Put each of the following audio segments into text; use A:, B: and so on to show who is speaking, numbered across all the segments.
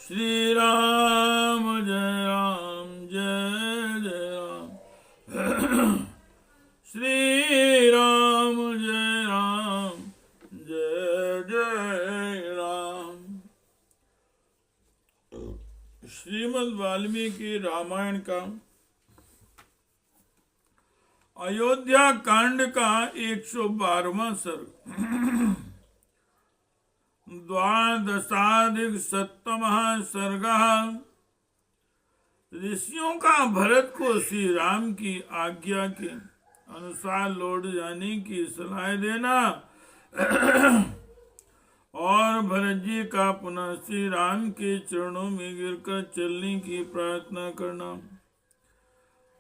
A: श्री राम जय जय राम। श्री राम जय जय राम। श्रीमद् वाल्मीकि रामायण का अयोध्या कांड का 112वां सर्ग। द्वादशाधिक सप्तमः सर्गः। ऋषियों का भरत को श्री राम की आज्ञा के अनुसार लौट जाने की सलाह देना और भरत जी का पुनः श्री राम के चरणों में गिरकर चलने की प्रार्थना करना।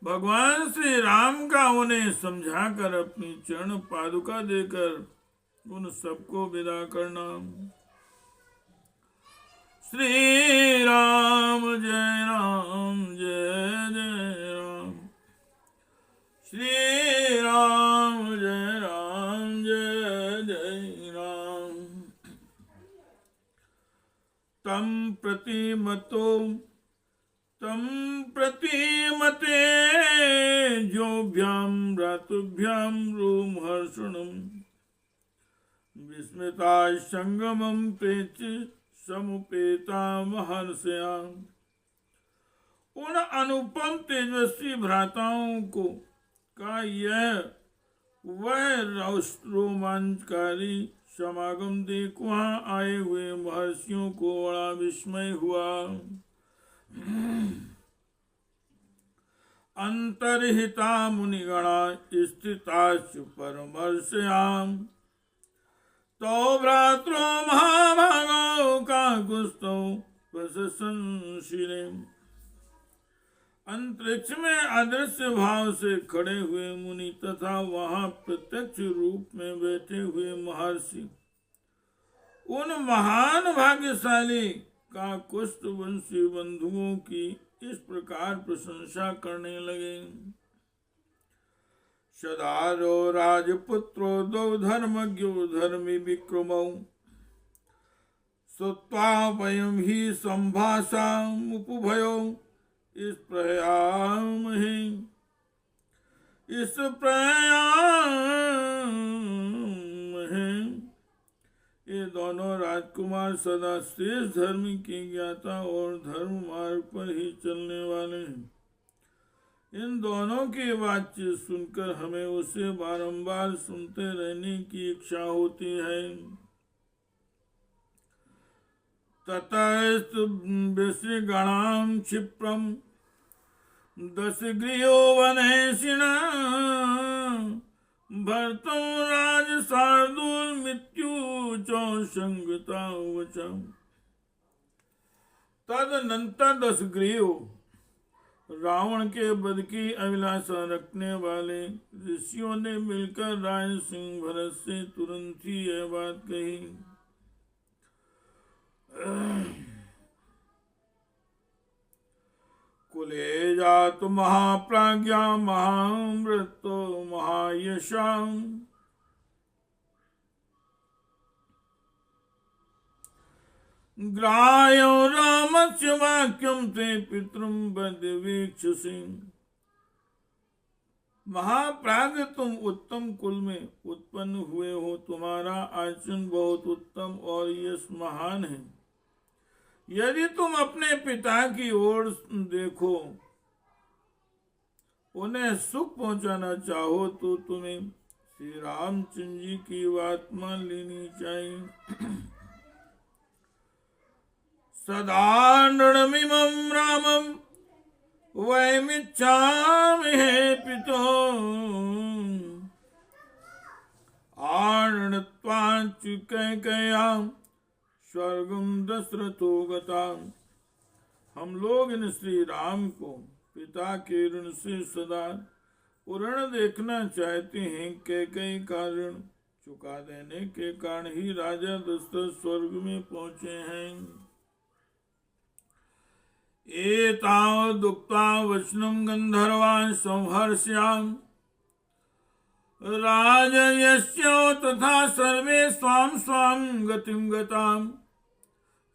A: भगवान श्री राम का उन्हें समझाकर अपनी चरण पादुका देकर उन सबको विदा करना। श्री राम जय जय राम। श्री राम जय जय राम। तम प्रतिमते जोभ्याम रातुभ्याम रोमहर्षणम विस्मिता संगमम प्रेच समुपेता महर्षया। उन अनुपम तेजस्वी भ्राताओं को का यह वह रोमांचकारी समागम देख वहां आए हुए महर्षियों को बड़ा विस्मय हुआ। अंतर्हिता मुनिगणा स्थिताश्च परमर्षयाम् तो भ्रातरो महाभागो काकुस्थौ प्रशंसिने। अंतरिक्ष में अदृश्य भाव से खड़े हुए मुनि तथा वहां प्रत्यक्ष रूप में बैठे हुए महर्षि उन महान भाग्यशाली काकुस्थ वंशी बंधुओं की इस प्रकार प्रशंसा करने लगे। सदारो राजपुत्रो दो धर्मज्ञो धर्मी विक्रमौ सुत्वा वयं ही संभाषामुपभयो इस प्रयाम है। ये दोनों राजकुमार सदा श्रेष्ठ धर्म के ज्ञाता और धर्म मार्ग पर ही चलने वाले हैं। इन दोनों की बातचीत सुनकर हमें उसे बारंबार सुनते रहने की इच्छा होती है। ततस्तु विषगणां क्षिप्रं दशगृहो वनेशिना भर्तुं राजशार्दूलमृत्युचो संगता वचम्। तदनंतर 10 गृहों रावण के वध की अभिलाषा रखने वाले ऋषियों ने मिलकर राज सिंह भरत से तुरंत ही यह बात कही। कुले जात महाप्राज्ञा महामृतो महायशाम ग्राह्यो रामस्य वाक्यम ते पितृम बदवीक्षसी। महाप्राज्ञ तुम उत्तम कुल में उत्पन्न हुए हो, तुम्हारा आचरण बहुत उत्तम और यश महान है। यदि तुम अपने पिता की ओर देखो, उन्हें सुख पहुंचाना चाहो तो तुम्हें श्री रामचंद्र जी की बात मान लेनी चाहिए। सदा नृणमिमं रामं वयमिच्छामि हे पितो आर्णत्वाच्च कैकेय्यां स्वर्गं दशरथो गता। हम लोग इन श्री राम को पिता के ऋण से सदा ऋण देखना चाहते हैं। कैकेयी का ऋण चुका देने के कारण ही राजा दशरथ स्वर्ग में पहुंचे हैं। एतावदुक्त्वा वचनं गन्धर्वान् संहर्ष्याम् राजयस्यो तथा सर्वे स्वाम स्वाम गतिम गताम।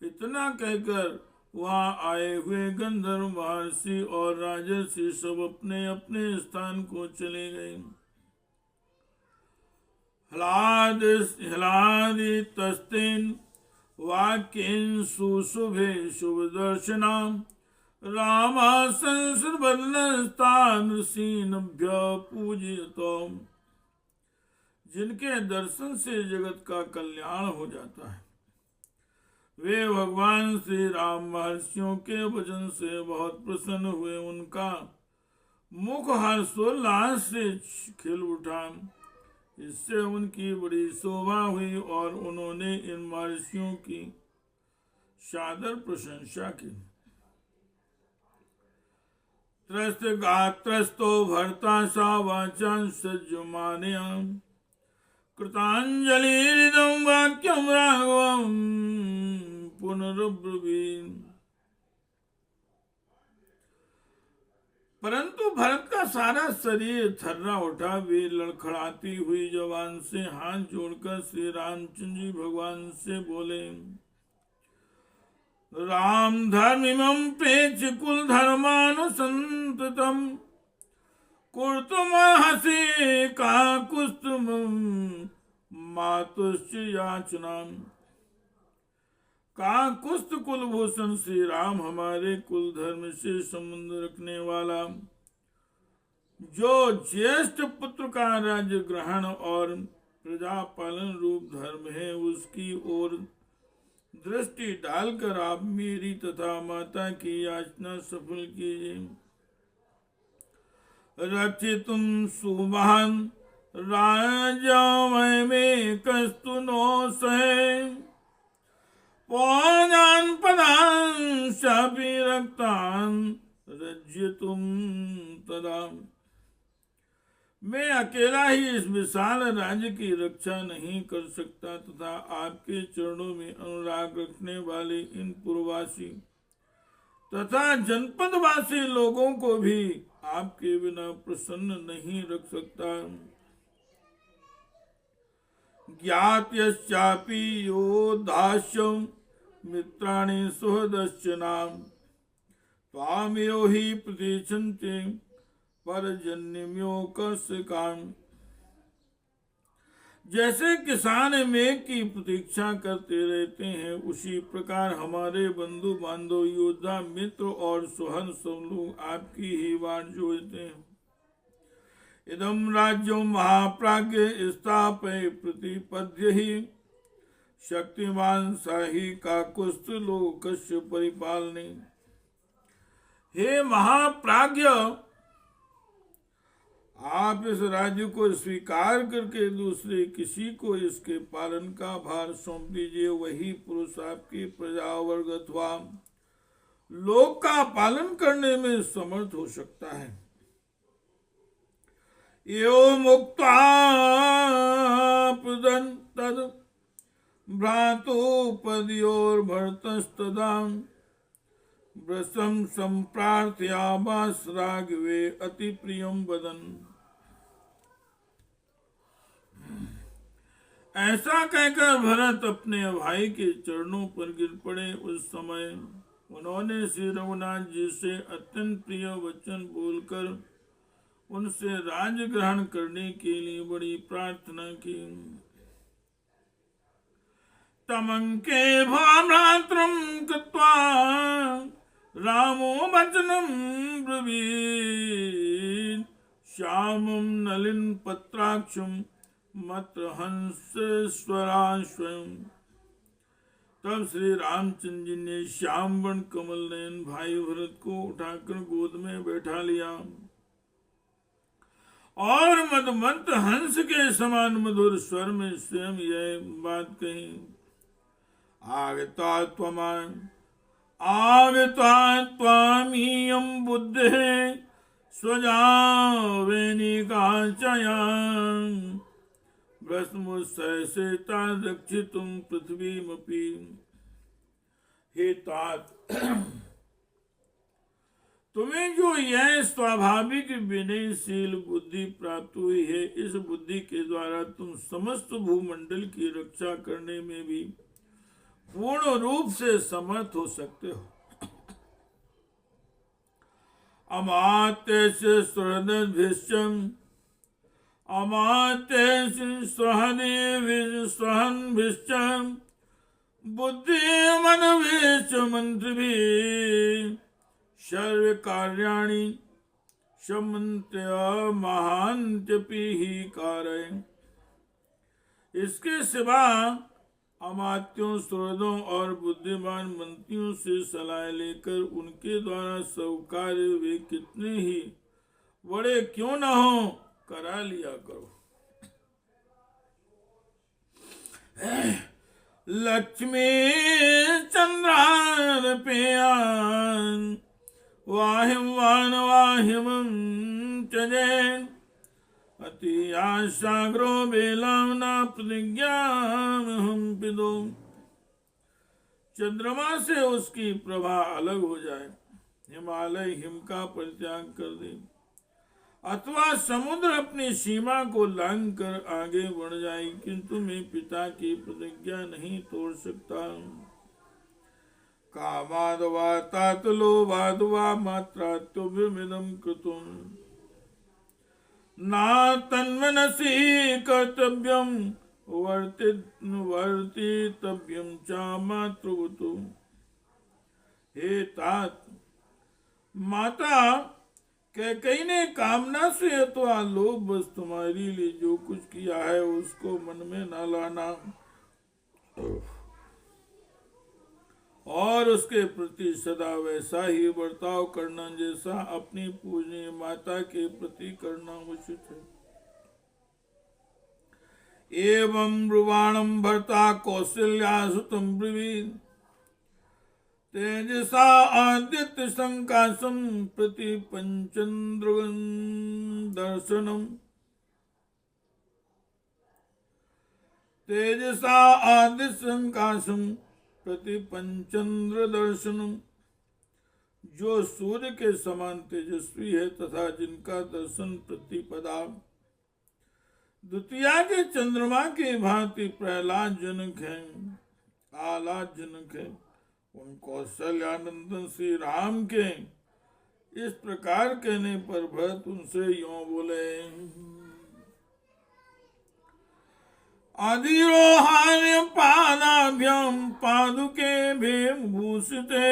A: इतना कहकर वहां आए हुए गंधर्व, महर्षि और राजर्षि सब अपने अपने स्थान को चले गए। ह्लादितस्तेन वाक्येन सुशुभे शुभ दर्शनाम रामा संसर्बदनस्तान ऋषीनभ्य पूजयतो। जिनके दर्शन से जगत का कल्याण हो जाता है, वे भगवान श्री राम महर्षियों के वचन से बहुत प्रसन्न हुए। उनका मुख हर्षोल्लास से खिल उठा, इससे उनकी बड़ी शोभा हुई और उन्होंने इन महर्षियों की सादर प्रशंसा की। त्रस्त गात्रस्तो भर्ता सा वाचां सज्जमानयां कृतांजलिरिदं वाक्यं राघवं पुनरुब्रवीत्। परंतु भरत का सारा शरीर थर्रा उठा। वे लड़खड़ाती हुई जबान से हाथ जोड़कर श्री रामचंद्र जी भगवान से बोले, राम धर्मिमं प्रेक्ष्य कुल धर्मानुसंततम कुर्तुमर्हसि काकुत्स्थं मातुश्च याचनाम्। काकुत्स्थ कुलभूषण श्री राम हमारे कुल धर्म से संबंध रखने वाला, जो ज्येष्ठ पुत्र का राज्य ग्रहण और प्रजा पालन रूप धर्म है, उसकी ओर दृष्टि डालकर आप मेरी तथा माता की याचना सफल कीजिए। रचितुम सुमहान राज्यमय में कस्तु नो सहे पौनान पदान शापी रक्तान रज्यतुम तदा। मैं अकेला ही इस विशाल राज्य की रक्षा नहीं कर सकता तथा आपके चरणों में अनुराग रखने वाले इन पुरवासी तथा जनपदवासी लोगों को भी आपके बिना प्रसन्न नहीं रख सकता। ज्ञात्यश्चापि यो दास्यं मित्राणि सुहृदश्च नाम त्वामेव हि प्रतीक्षन्ते परजन्यम्यो कस्य काम। जैसे किसान मेघ की प्रतीक्षा करते रहते हैं, उसी प्रकार हमारे बंधु बांधव, योद्धा, मित्र और सुहृद सब लोग आपकी ही बाट जोहते हैं। इदम राज्यं महाप्राज्ञ स्थापय प्रतिपद्य ही शक्तिमान साही काकुत्स्थ लोकस्य परिपालने। हे महाप्राज्ञ, आप इस राज्य को स्वीकार करके दूसरे किसी को इसके पालन का भार सौंप दीजिए। वही पुरुष आपकी प्रजा वर्ग अथवा लोक का पालन करने में समर्थ हो सकता है। यो मुक्त्वा प्रदन् तद भ्रातोपद्योर्भर्तस्तदा व्रसं संप्रार्थयामास राघवे अति प्रियं वदन्। ऐसा कहकर भरत अपने भाई के चरणों पर गिर पड़े। उस समय उन्होंने श्री रघुनाथ जी से अत्यंत प्रिय वचन बोलकर उनसे राज्य ग्रहण करने के लिए बड़ी प्रार्थना की। तमंके भ्रातृं कृत्वा रामो वचनं ब्रवीत् श्यामं नलिन पत्राक्षं मत्र हंस स्वराश्वयं। तब श्री रामचंद्र जी ने श्याम वर्ण कमल नयन भाई भरत को उठाकर गोद में बैठा लिया और मदमंत हंस के समान मधुर स्वर में स्वयं यह बात कही। आगता त्वामीयं बुद्धिः स्वजावेनिकाचयां भस्मुसहसेता रक्षितुं पृथ्वीमपि। हे तात, तुम्हें जो यह स्वाभाविक विनयशील बुद्धि प्राप्त हुई है, इस बुद्धि के द्वारा तुम समस्त भूमंडल की रक्षा करने में भी पूर्ण रूप से समर्थ हो सकते हो। अमात्यस्य सुहृद्भिश्च अमात्यस्य स्वहन्भिश्च बुद्धिमनभिश्च मंत्रिभिः सर्वकार्याणि समन्त्य महान्त्यपि हि कारय। इसके सिवा अमात्यों, सुहृदों और बुद्धिमान मंत्रियों से सलाह लेकर उनके द्वारा सब कार्य वे कितने ही बड़े क्यों न हो करा लिया करो। लक्ष्मी चंद्रार्पयान वाहिम वान वाहिम चजेन अति आशाग्रो बेलावना प्रतिज्ञाम हम पिदो। चंद्रमा से उसकी प्रभा अलग हो जाए, हिमालय हिम का परित्याग कर दे, अथवा समुद्र अपनी सीमा को लांघ कर आगे बढ़ जाए, किंतु मैं पिता की प्रतिज्ञा नहीं तोड़ सकता। कामादवा तातलोभादवा मात्रात्युभिमिदं कृतुम् ना तन्मनसि कर्तव्यं वर्तितव्यं च मातृवतु। हे तात, माता कैकेयी ने कामना से अथवा लोभ बस तुम्हारे लिए जो कुछ किया है उसको मन में न लाना और उसके प्रति सदा वैसा ही बर्ताव करना जैसा अपनी पूजनीय माता के प्रति करना उचित है। एवं ब्रुवाणं भर्ता कौसल्यासुतं ब्रवीत् तेजसा आदित्य संकाशं प्रति पंचन्द्र दर्शनम्। तेजसा आदित्य संकाशं प्रति पंचन्द्र दर्शनम्। जो सूर्य के समान तेजस्वी है तथा जिनका दर्शन प्रतिपदा द्वितीया के चंद्रमा के भांति प्रहलाद जनक है, आह्लाद जनक है, उन कौशल्यानंदन श्री राम के इस प्रकार कहने पर भरत उनसे यों बोले। अधिरोहार्य पादाभ्याम पादुके भूषिते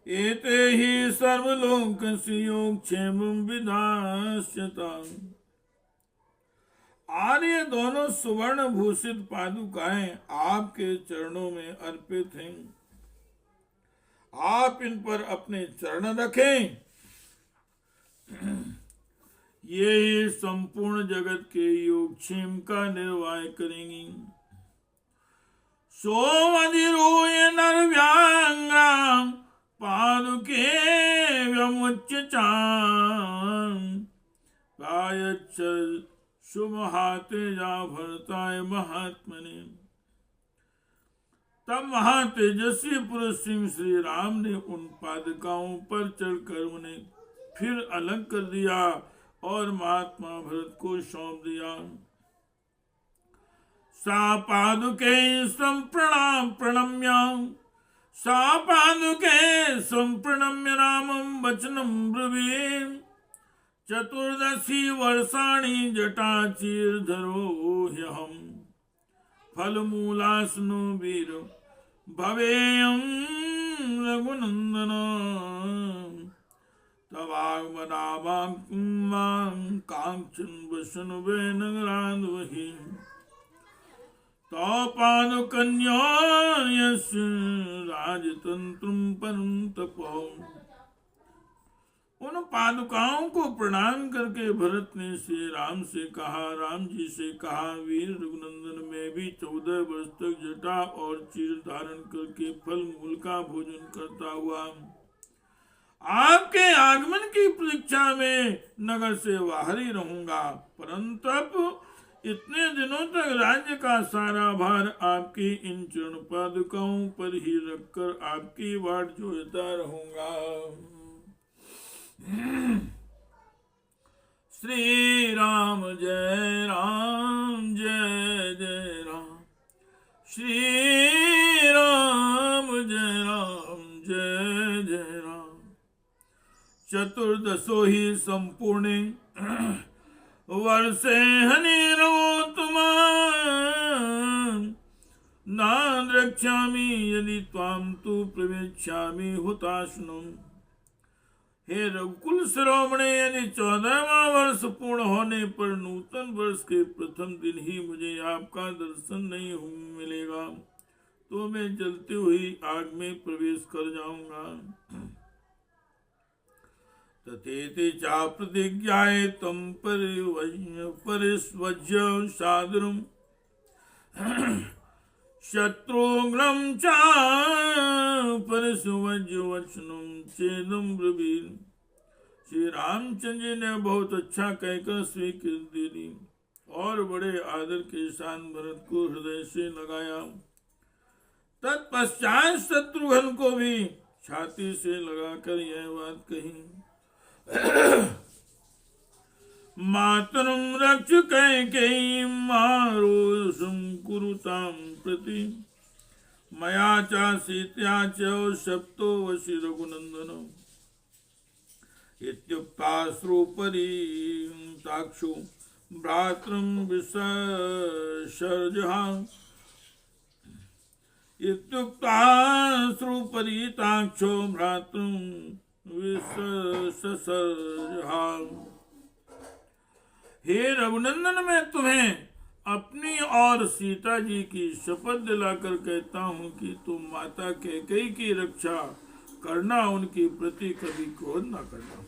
A: एते ही सर्वलोकस्य योगक्षेमं विधास्यताम्। आर्य दोनों सुवर्ण भूषित पादुकाएं आपके चरणों में अर्पित हैं। आप इन पर अपने चरण रखें, ये ही संपूर्ण जगत के योगक्षेम का निर्वाह करेंगी। सोमधिरोय नरव्यांगां पादुके व्यमुच्यचां पायच्च सुमहातेजा भरताय महात्मने। तब महातेजस्वी पुरुष सिंह श्री राम ने उन पादुकाओं पर चढ़कर उन्हें फिर अलग कर दिया और महात्मा भरत को सौंप दिया। सा पादुके प्रणम्य सा पादुके संप्रणम्य रामं वचनं ब्रवीत् चतुर्दशी वर्षाणि जटाचीर्धरो ह्यहं फलमूलास्नु वीर भवेयं रघुनंदन। तवागमनामां कांचन वसन वे नगराद वही तपादकन्या यस्य राजतंत्रं परं तपो। उन पादुकाओं को प्रणाम करके भरत ने श्री राम से कहा, राम जी से कहा, वीर रघुनंदन मैं भी 14 वर्ष तक जटा और चीर धारण करके फल मूल का भोजन करता हुआ आपके आगमन की प्रतीक्षा में नगर से बाहर ही रहूंगा, परंतु इतने दिनों तक राज्य का सारा भार आपकी इन चरण पादुकाओं पर ही रखकर आपकी बाट जोहता रहूंगा। श्री राम जय राम जय जय राम, श्री राम जय जय राम। चतुर्दशो ही संपूर्णे वर्षे हनिरोत्तमा नान रक्षामि यदि त्वां तु प्रवेक्ष्यामि हुताशनम्। हे रघुकुल शिरोमणि, यदि 14वां वर्ष पूर्ण होने पर नूतन वर्ष के प्रथम दिन ही मुझे आपका दर्शन नहीं मिलेगा तो मैं जलती हुई आग में प्रवेश कर जाऊंगा। तथेति चा प्रतिज्ञाए तम परिस्वज्य सादरम शत्रुघ्नं च परिस्वज्य वचनम चेदम ब्रवीर। श्री रामचंद्र जी ने बहुत अच्छा कहकर स्वीकृति दी और बड़े आदर के साथ भरत को हृदय से लगाया। तत्पश्चात शत्रुघ्न को भी छाती से लगाकर यह बात कही। मातरम रक्ष कैकेयी मारोषं कुरुतां प्रति मया च सीत्या च शप्तो वशी रघुनंदन। इत्युक्ताश्रुपरि ताक्षु भ्रातृं विसर्जहा। इत्युक्ताश्रुपरि ताक्षो भ्रातृं विसर्जहा। हे रघुनंदन, मैं तुम्हें अपनी और सीता जी की शपथ दिलाकर कहता हूँ कि तुम माता कैकेयी की रक्षा करना, उनकी प्रति कभी क्रोध न करना।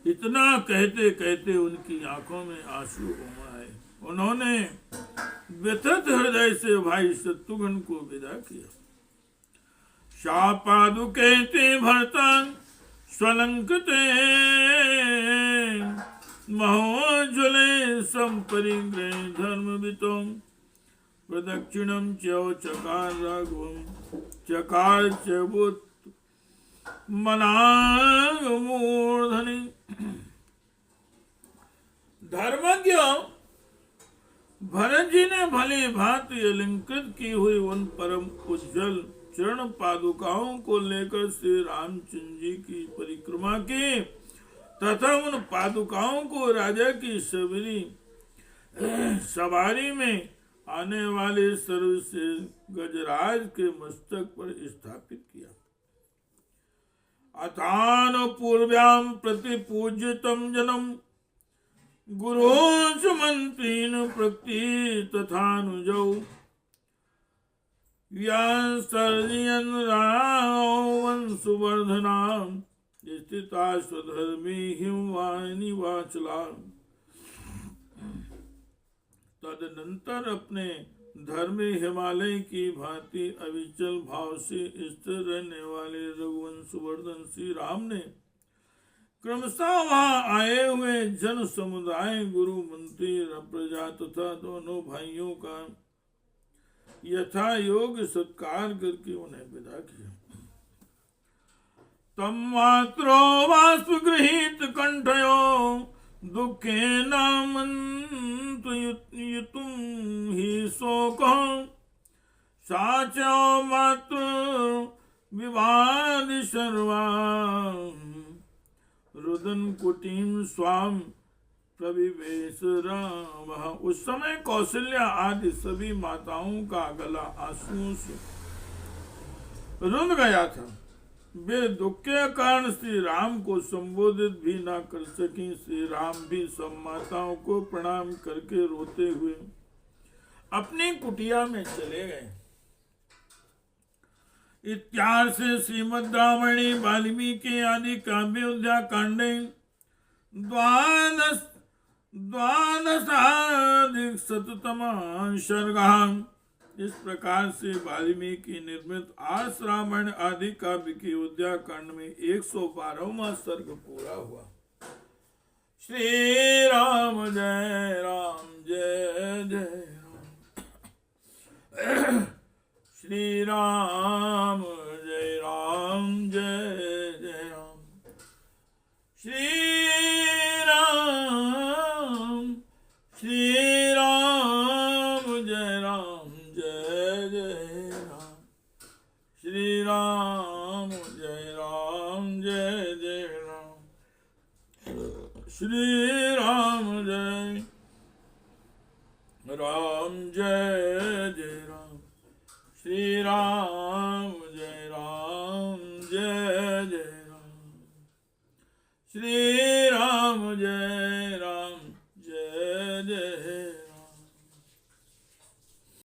A: इतना कहते कहते उनकी आंखों में आंसू उमड़ आए। उन्होंने व्यथित हृदय से भाई शत्रुघ्न को विदा किया। शापादुके ते भरता स्वलंकते महोज्वले संपरिग्रहे धर्मवितो प्रदक्षिणं चकार राघवं चकार चबुत मनाग मूर्धनि। धर्मज्ञ भरत जी ने भली भांति अलंकृत की हुई उन परम उज्जवल चरण पादुकाओं को लेकर श्री रामचंद्र जी की परिक्रमा की तथा उन पादुकाओं को राजा की सवारी में आने वाले सर्वश्रेष्ठ गजराज के मस्तक पर स्थापित किया। अथान पूर्व्याम प्रतिपूज्यतम जनम गुरोच मंत्रीन प्रति तथानुजौ व्यासर्जयन रावण सुवर्धनाम स्थिता स्वधर्मी हिमवाहिनी वाचला। तदनंतर अपने धर्मी हिमालय की भांति अविचल भाव से स्थिर रहने वाले रघुवंश वर्धन श्री राम ने क्रमशः वहां आए हुए जन समुदाय, गुरु, मंत्री, प्रजा तथा दोनों भाइयों का यथा योग सत्कार करके उन्हें विदा किया। तम मात्रो वाष्पगृहीत कंठयो दुखे नामन्तुयुतुम हि शोकः साचो मात्र विवाद सर्वा रुदन कुटीम स्वाम प्रविवेश राम। उस समय कौशल्या आदि सभी माताओं का गला आंसुओं से रुंध गया था। वे दुख के कारण श्री राम को संबोधित भी न कर सकी। श्री राम भी सब माताओं को प्रणाम करके रोते हुए अपनी कुटिया में चले गए। इत्यार्थ से श्रीमद् रामायणे वाल्मीकि आदि काव्योध्या कांडे द्वादशाधिक शततमा सर्गः। इस प्रकार से वाल्मीकि निर्मित 8 रामायण आदि काव्य की अयोध्या कांड में 112वां सर्ग पूरा हुआ। श्री राम जय राम जय जय राम। श्री राम जय राम जय जय राम। श्री राम जय राम जय जय राम। श्री राम जय राम जय श्री राम जय राम, जय जय राम, श्री राम जय जय राम, श्री राम जय